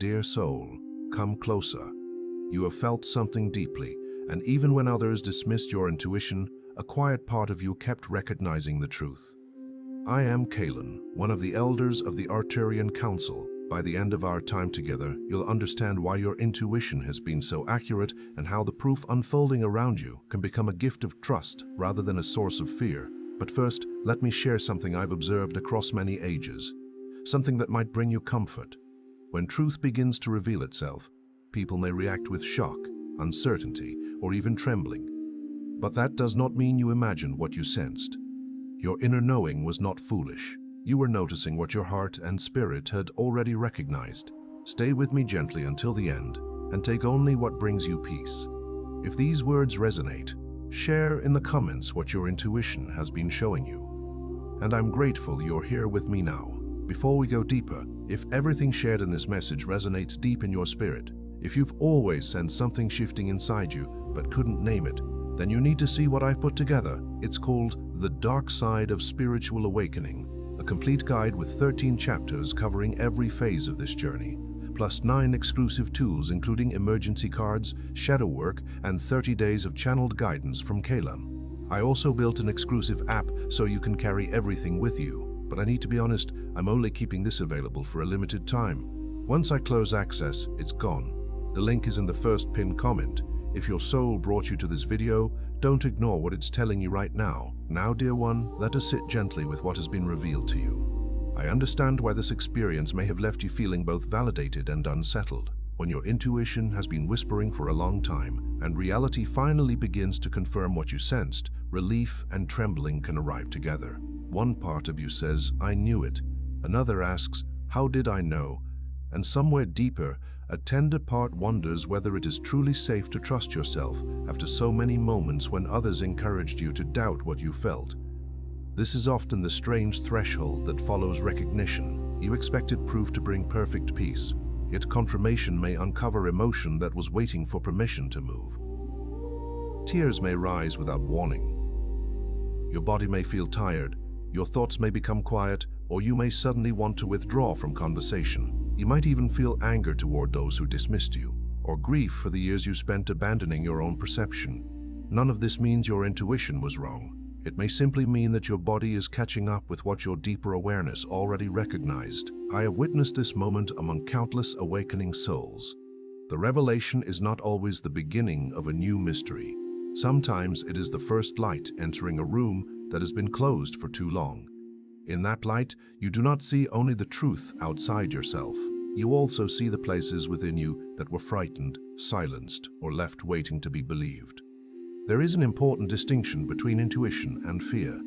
dear soul, come closer. You have felt something deeply, and even when others dismissed your intuition, a quiet part of you kept recognizing the truth. I am Kaelon, one of the elders of the Arcturian Council. By the end of our time together, you'll understand why your intuition has been so accurate and how the proof unfolding around you can become a gift of trust rather than a source of fear. But first, let me share something I've observed across many ages, something that might bring you comfort. When truth begins to reveal itself, people may react with shock, uncertainty, or even trembling. But that does not mean you imagined what you sensed. Your inner knowing was not foolish. You were noticing what your heart and spirit had already recognized. Stay with me gently until the end, and take only what brings you peace. If these words resonate, share in the comments what your intuition has been showing you. And I'm grateful you're here with me now. Before we go deeper, if everything shared in this message resonates deep in your spirit, if you've always sensed something shifting inside you but couldn't name it, then you need to see what I've put together. It's called The Dark Side of Spiritual Awakening, a complete guide with 13 chapters covering every phase of this journey, plus 9 exclusive tools including emergency cards, shadow work, and 30 days of channeled guidance from Kaelon. I also built an exclusive app so you can carry everything with you, but I need to be honest, I'm only keeping this available for a limited time. Once I close access, it's gone. The link is in the first pinned comment. If your soul brought you to this video, don't ignore what it's telling you right now. Now, dear one, let us sit gently with what has been revealed to you. I understand why this experience may have left you feeling both validated and unsettled. When your intuition has been whispering for a long time, and reality finally begins to confirm what you sensed, relief and trembling can arrive together. One part of you says, I knew it. Another asks, how did I know? And somewhere deeper, a tender part wonders whether it is truly safe to trust yourself after so many moments when others encouraged you to doubt what you felt. This is often the strange threshold that follows recognition. You expected proof to bring perfect peace, yet confirmation may uncover emotion that was waiting for permission to move. Tears may rise without warning. Your body may feel tired, your thoughts may become quiet, or you may suddenly want to withdraw from conversation. You might even feel anger toward those who dismissed you, or grief for the years you spent abandoning your own perception. None of this means your intuition was wrong. It may simply mean that your body is catching up with what your deeper awareness already recognized. I have witnessed this moment among countless awakening souls. The revelation is not always the beginning of a new mystery. Sometimes it is the first light entering a room that has been closed for too long. In that light, you do not see only the truth outside yourself. You also see the places within you that were frightened, silenced, or left waiting to be believed. There is an important distinction between intuition and fear.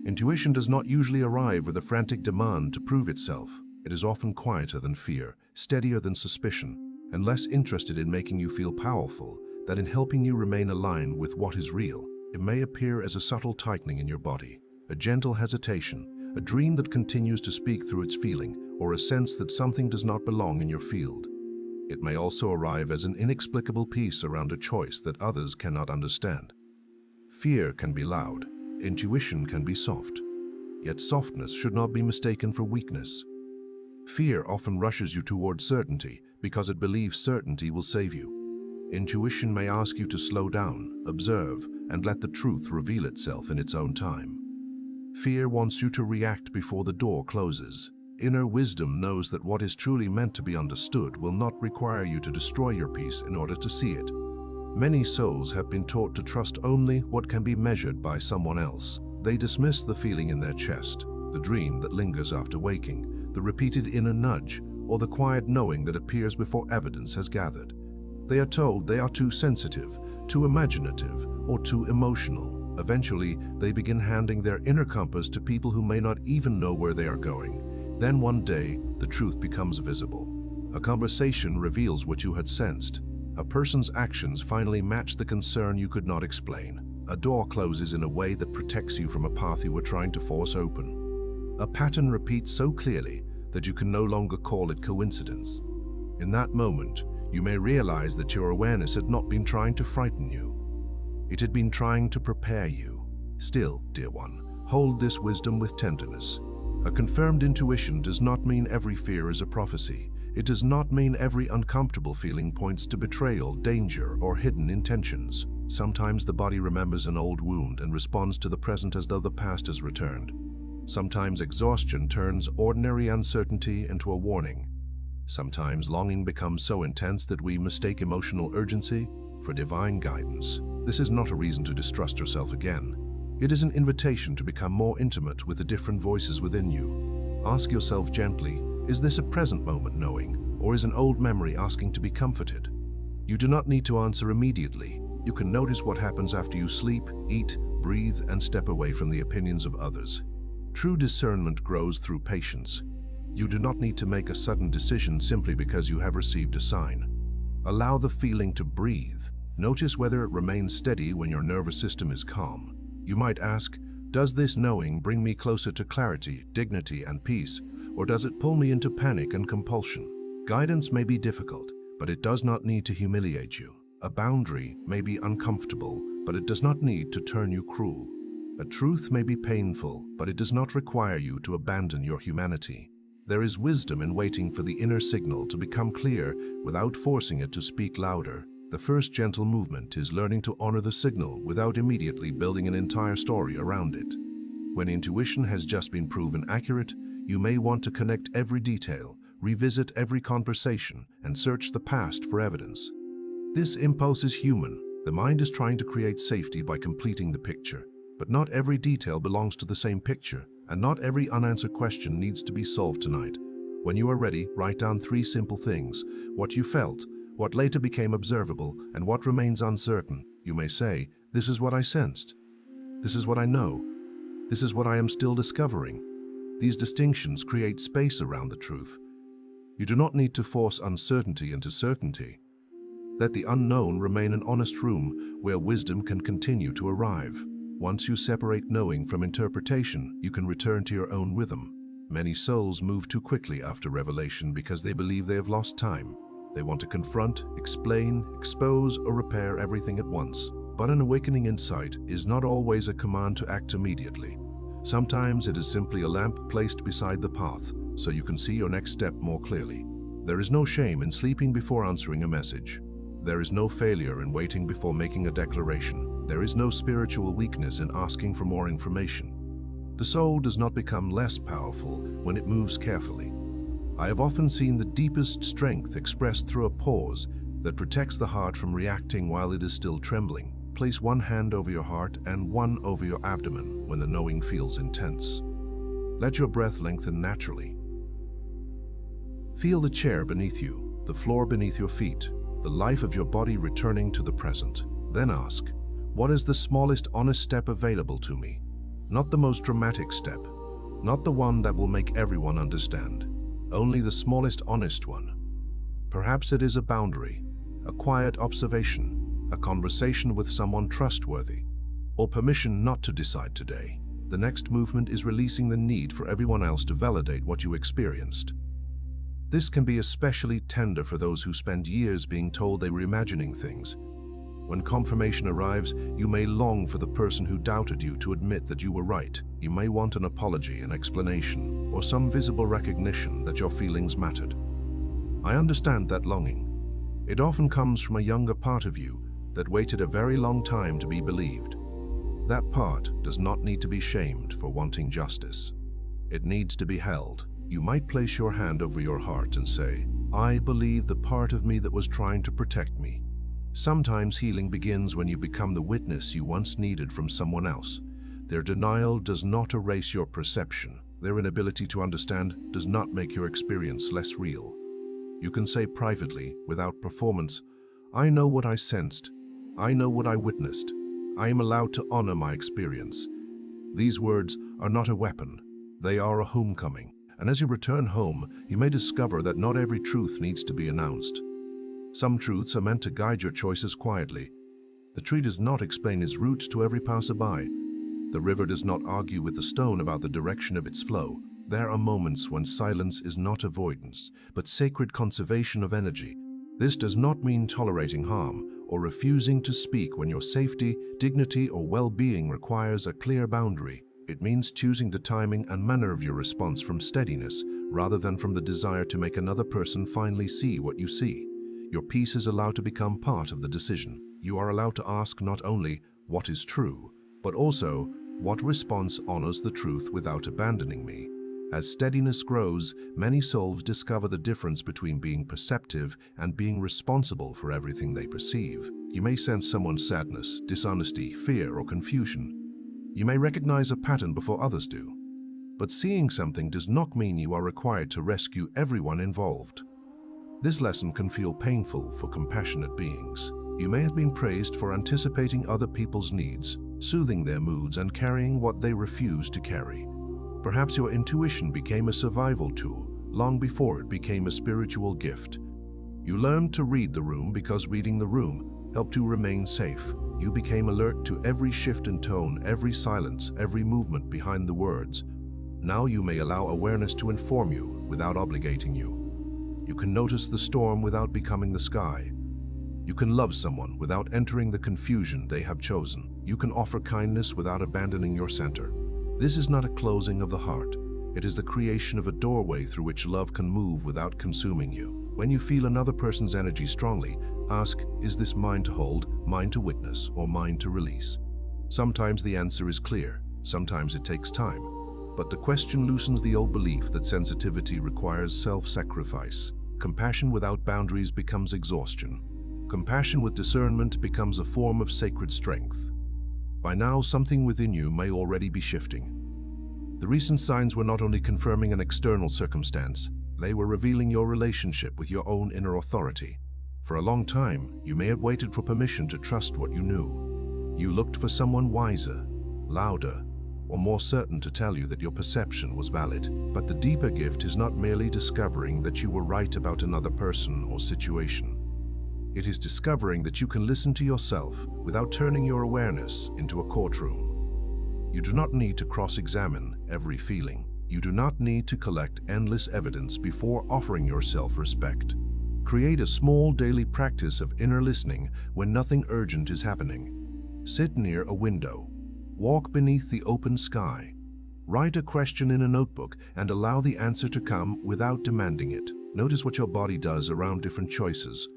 Intuition does not usually arrive with a frantic demand to prove itself. It is often quieter than fear, steadier than suspicion, and less interested in making you feel powerful than in helping you remain aligned with what is real. It may appear as a subtle tightening in your body, a gentle hesitation, a dream that continues to speak through its feeling, or a sense that something does not belong in your field. It may also arrive as an inexplicable peace around a choice that others cannot understand. Fear can be loud, intuition can be soft, yet softness should not be mistaken for weakness. Fear often rushes you toward certainty because it believes certainty will save you. Intuition may ask you to slow down, observe, and let the truth reveal itself in its own time. Fear wants you to react before the door closes. Inner wisdom knows that what is truly meant to be understood will not require you to destroy your peace in order to see it. Many souls have been taught to trust only what can be measured by someone else. They dismiss the feeling in their chest, the dream that lingers after waking, the repeated inner nudge, or the quiet knowing that appears before evidence has gathered. They are told they are too sensitive, too imaginative, or too emotional. Eventually, they begin handing their inner compass to people who may not even know where they are going. Then one day, the truth becomes visible. A conversation reveals what you had sensed. A person's actions finally match the concern you could not explain. A door closes in a way that protects you from a path you were trying to force open. A pattern repeats so clearly that you can no longer call it coincidence. In that moment, you may realize that your awareness had not been trying to frighten you. It had been trying to prepare you. Still, dear one, hold this wisdom with tenderness. A confirmed intuition does not mean every fear is a prophecy. It does not mean every uncomfortable feeling points to betrayal, danger, or hidden intentions. Sometimes the body remembers an old wound and responds to the present as though the past has returned. Sometimes exhaustion turns ordinary uncertainty into a warning. Sometimes longing becomes so intense that we mistake emotional urgency for divine guidance. This is not a reason to distrust yourself again. It is an invitation to become more intimate with the different voices within you. Ask yourself gently, is this a present moment knowing, or is an old memory asking to be comforted? You do not need to answer immediately. You can notice what happens after you sleep, eat, breathe, and step away from the opinions of others. True discernment grows through patience. You do not need to make a sudden decision simply because you have received a sign. Allow the feeling to breathe. Notice whether it remains steady when your nervous system is calm. You might ask, does this knowing bring me closer to clarity, dignity, and peace, or does it pull me into panic and compulsion? Guidance may be difficult, but it does not need to humiliate you. A boundary may be uncomfortable, but it does not need to turn you cruel. A truth may be painful, but it does not require you to abandon your humanity. There is wisdom in waiting for the inner signal to become clear without forcing it to speak louder. The first gentle movement is learning to honor the signal without immediately building an entire story around it. When intuition has just been proven accurate, you may want to connect every detail, revisit every conversation, and search the past for evidence. This impulse is human. The mind is trying to create safety by completing the picture. But not every detail belongs to the same picture, and not every unanswered question needs to be solved tonight. When you are ready, write down 3 simple things: what you felt, what later became observable, and what remains uncertain. You may say, this is what I sensed. This is what I know. This is what I am still discovering. These distinctions create space around the truth. You do not need to force uncertainty into certainty. Let the unknown remain an honest room where wisdom can continue to arrive. Once you separate knowing from interpretation, you can return to your own rhythm. Many souls move too quickly after revelation because they believe they have lost time. They want to confront, explain, expose, or repair everything at once. But an awakening insight is not always a command to act immediately. Sometimes it is simply a lamp placed beside the path, so you can see your next step more clearly. There is no shame in sleeping before answering a message. There is no failure in waiting before making a declaration. There is no spiritual weakness in asking for more information. The soul does not become less powerful when it moves carefully. I have often seen the deepest strength expressed through a pause that protects the heart from reacting while it is still trembling. Place one hand over your heart and one over your abdomen when the knowing feels intense. Let your breath lengthen naturally. Feel the chair beneath you, the floor beneath your feet, the life of your body returning to the present. Then ask, what is the smallest honest step available to me? Not the most dramatic step, not the one that will make everyone understand, only the smallest honest one. Perhaps it is a boundary, a quiet observation, a conversation with someone trustworthy, or permission not to decide today. The next movement is releasing the need for everyone else to validate what you experienced. This can be especially tender for those who spend years being told they were imagining things. When confirmation arrives, you may long for the person who doubted you to admit that you were right. You may want an apology, an explanation, or some visible recognition that your feelings mattered. I understand that longing. It often comes from a younger part of you that waited a very long time to be believed. That part does not need to be shamed for wanting justice. It needs to be held. You might place your hand over your heart and say, I believe the part of me that was trying to protect me. Sometimes healing begins when you become the witness you once needed from someone else. Their denial does not erase your perception. Their inability to understand does not make your experience less real. You can say privately, without performance, I know what I sensed. I know what I witnessed. I am allowed to honor my experience. These words are not a weapon. They are a homecoming. And as you return home, you may discover that not every truth needs to be announced. Some truths are meant to guide your choices quietly. The tree does not explain its roots to every passerby. The river does not argue with the stone about the direction of its flow. There are moments when silence is not avoidance, but sacred conservation of energy. This does not mean tolerating harm or refusing to speak when your safety, dignity, or well-being requires a clear boundary. It means choosing the timing and manner of your response from steadiness rather than from the desire to make another person finally see what you see. Your peace is allowed to become part of the decision. You are allowed to ask not only what is true, but also what response honors the truth without abandoning me. As steadiness grows, many souls discover the difference between being perceptive and being responsible for everything they perceive. You may sense someone's sadness, dishonesty, fear, or confusion. You may recognize a pattern before others do. But seeing something does not mean you are required to rescue everyone involved. This lesson can feel painful for compassionate beings. You may have been praised for anticipating other people's needs, soothing their moods, and carrying what they refuse to carry. Perhaps your intuition became a survival tool long before it became a spiritual gift. You learned to read the room because reading the room helped you remain safe. You became alert to every shift in tone, every silence, every movement behind the words. Now you may allow awareness to inform you without obligating you. You can notice the storm without becoming the sky. You can love someone without entering the confusion they have chosen. You can offer kindness without abandoning your center. This is not a closing of the heart. It is the creation of a doorway through which love can move without consuming you. When you feel another person's energy strongly, ask, is this mine to hold, mine to witness, or mine to release? Sometimes the answer is clear, sometimes it takes time. But the question loosens the old belief that sensitivity requires self-sacrifice. Compassion without boundaries becomes exhaustion. Compassion with discernment becomes a form of sacred strength. By now, something within you may already be shifting. The recent signs were not only confirming an external circumstance, they were revealing your relationship with your own inner authority. For a long time, you may have waited for permission to trust what you knew. You looked for someone wiser, louder, or more certain to tell you that your perception was valid. But the deeper gift is not merely discovering that you were right about another person or situation. It is discovering that you can listen to yourself without turning your awareness into a courtroom. You do not need to cross-examine every feeling. You do not need to collect endless evidence before offering yourself respect. Create a small daily practice of inner listening when nothing urgent is happening. Sit near a window. Walk beneath the open sky. Write a question in a notebook and allow the answer to come without demanding it. Notice what your body does around different choices.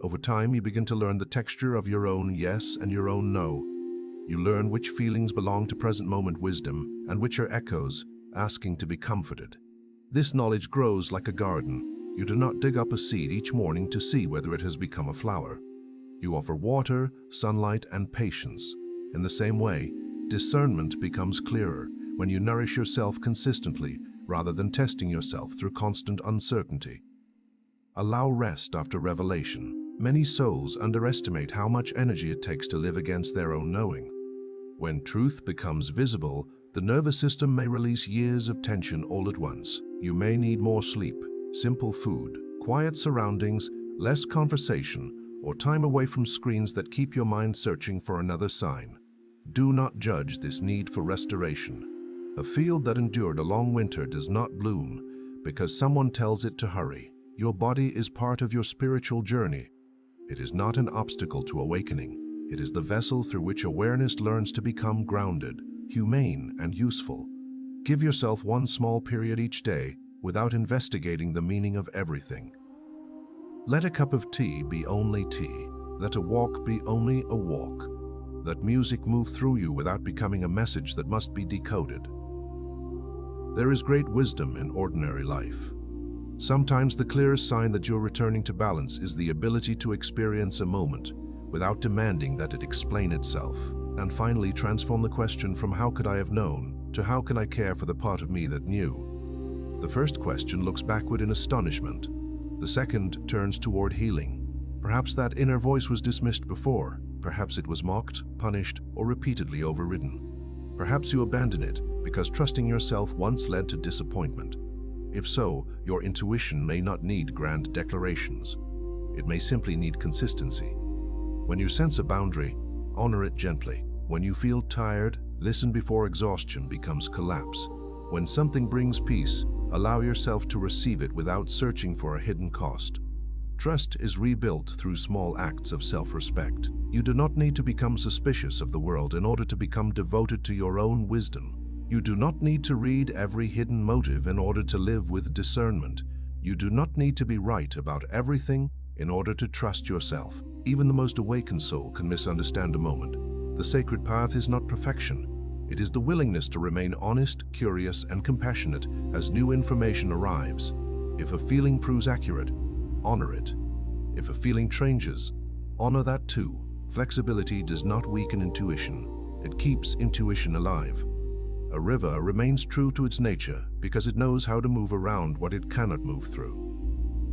Over time, you begin to learn the texture of your own yes and your own no. You learn which feelings belong to present moment wisdom and which are echoes, asking to be comforted. This knowledge grows like a garden. You do not dig up a seed each morning to see whether it has become a flower. You offer water, sunlight, and patience. In the same way, discernment becomes clearer when you nourish yourself consistently rather than testing yourself through constant uncertainty. Allow rest after revelation. Many souls underestimate how much energy it takes to live against their own knowing. When truth becomes visible, the nervous system may release years of tension all at once. You may need more sleep, simple food, quiet surroundings, less conversation, or time away from screens that keep your mind searching for another sign. Do not judge this need for restoration. A field that endured a long winter does not bloom because someone tells it to hurry. Your body is part of your spiritual journey. It is not an obstacle to awakening. It is the vessel through which awareness learns to become grounded, humane, and useful. Give yourself one small period each day without investigating the meaning of everything. Let a cup of tea be only tea. Let a walk be only a walk. Let music move through you without becoming a message that must be decoded. There is great wisdom in ordinary life. Sometimes the clearest sign that you're returning to balance is the ability to experience a moment without demanding that it explain itself. And finally, transform the question from how could I have known to how can I care for the part of me that knew. The first question looks backward in astonishment. The second turns toward healing. Perhaps that inner voice was dismissed before. Perhaps it was mocked, punished, or repeatedly overridden. Perhaps you abandon it because trusting yourself once led to disappointment. If so, your intuition may not need grand declarations. It may simply need consistency. When you sense a boundary, honor it gently. When you feel tired, listen before exhaustion becomes collapse. When something brings peace, allow yourself to receive it without searching for a hidden cost. Trust is rebuilt through small acts of self-respect. You do not need to become suspicious of the world in order to become devoted to your own wisdom. You do not need to read every hidden motive in order to live with discernment. You do not need to be right about everything in order to trust yourself. Even the most awakened soul can misunderstand a moment. The sacred path is not perfection. It is the willingness to remain honest, curious, and compassionate as new information arrives. If a feeling proves accurate, honor it. If a feeling changes, honor that too. Flexibility does not weaken intuition. It keeps intuition alive. A river remains true to its nature because it knows how to move around what it cannot move through.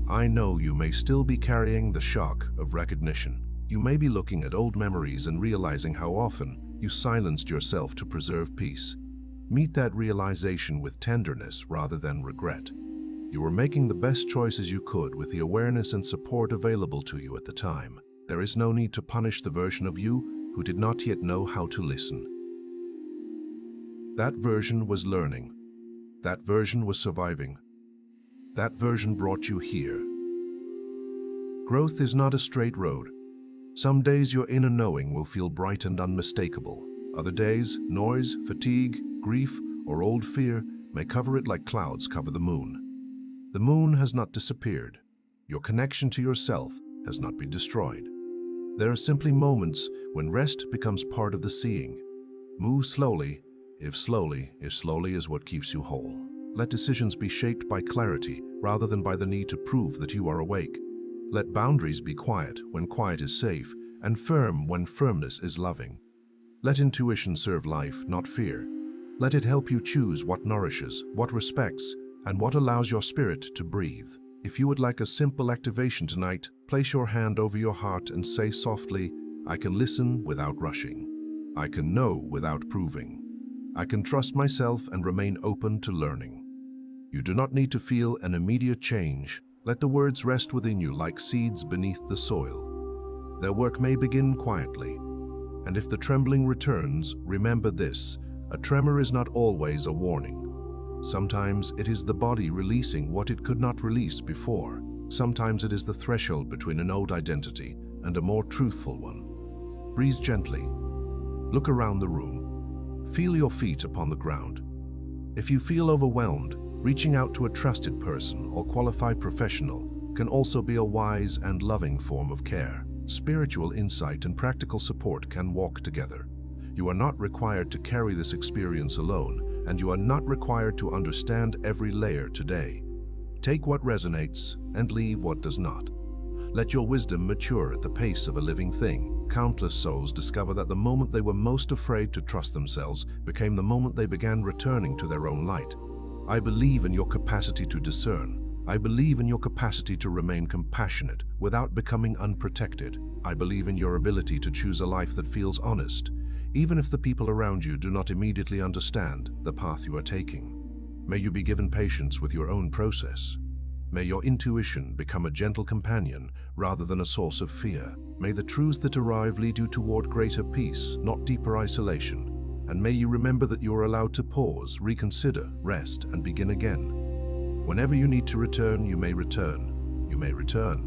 I know you may still be carrying the shock of recognition. You may be looking at old memories and realizing how often you silenced yourself to preserve peace. Meet that realization with tenderness rather than regret. You were making the best choices you could with the awareness and support available to you at the time. There is no need to punish the version of you who did not yet know how to listen. That version was learning. That version was surviving. That version brought you here. Growth is not a straight road. Some days your inner knowing will feel bright and unmistakable. Other days, noise, fatigue, grief, or old fear may cover it like clouds cover the moon. The moon has not disappeared. Your connection to yourself has not been destroyed. There are simply moments when rest becomes part of the seeing. Move slowly, if slowly is what keeps you whole. Let decisions be shaped by clarity rather than by the need to prove that you are awake. Let boundaries be quiet when quiet is safe, and firm when firmness is loving. Let intuition serve life, not fear. Let it help you choose what nourishes, what respects, and what allows your spirit to breathe. If you would like a simple activation tonight, place your hand over your heart and say softly, I can listen without rushing. I can know without proving. I can trust myself and remain open to learning. You do not need to feel an immediate change. Let the words rest within you like seeds beneath the soil. Their work may begin quietly, and if the trembling returns, remember this: a tremor is not always a warning. Sometimes it is the body releasing what it could not release before. Sometimes it is the threshold between an old identity and a more truthful one. Breathe gently. Look around the room. Feel your feet upon the ground. If you feel overwhelmed, reaching out to a trusted person or qualified professional can also be a wise and loving form of care. Spiritual insight and practical support can walk together. You are not required to carry this experience alone, and you are not required to understand every layer today. Take what resonates and leave what does not. Let your wisdom mature at the pace of a living thing. Countless souls discover that the moment they were most afraid to trust themselves became the moment they began returning to their own light. I believe in your capacity to discern. I believe in your capacity to remain compassionate without becoming unprotected. I believe in your ability to choose a life that feels honest, even if the people around you do not immediately understand the path you are taking. May you be given patience with your own process. May your intuition become a gentle companion rather than a source of fear. May the truths that arrive lead you toward greater peace, not deeper isolation. And may you remember that you are allowed to pause, reconsider, rest, and begin again. Whenever you need to return, you may return. You may return.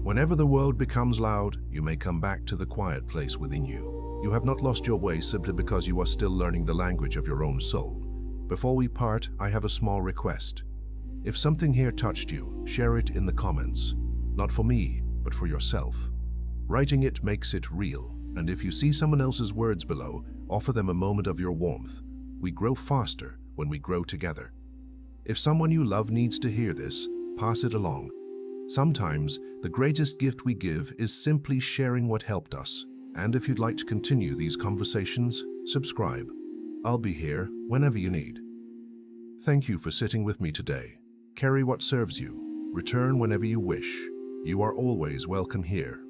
Whenever the world becomes loud, you may come back to the quiet place within you. You have not lost your way simply because you are still learning the language of your own soul. Before we part, I have a small request. If something here touched you, share it in the comments. Not for me, but for yourself. Writing it makes it real, and if you see someone else's words below, offer them a moment of your warmth. We grow faster when we grow together. If someone you love needs to hear this, pass it along. Sometimes, the greatest gift we give is simply sharing what helped us. And if you'd like to continue these conversations, subscribe. I'll be here whenever you need. Thank you for sitting with me today. Carry what serves you. Return whenever you wish. You are always welcome here.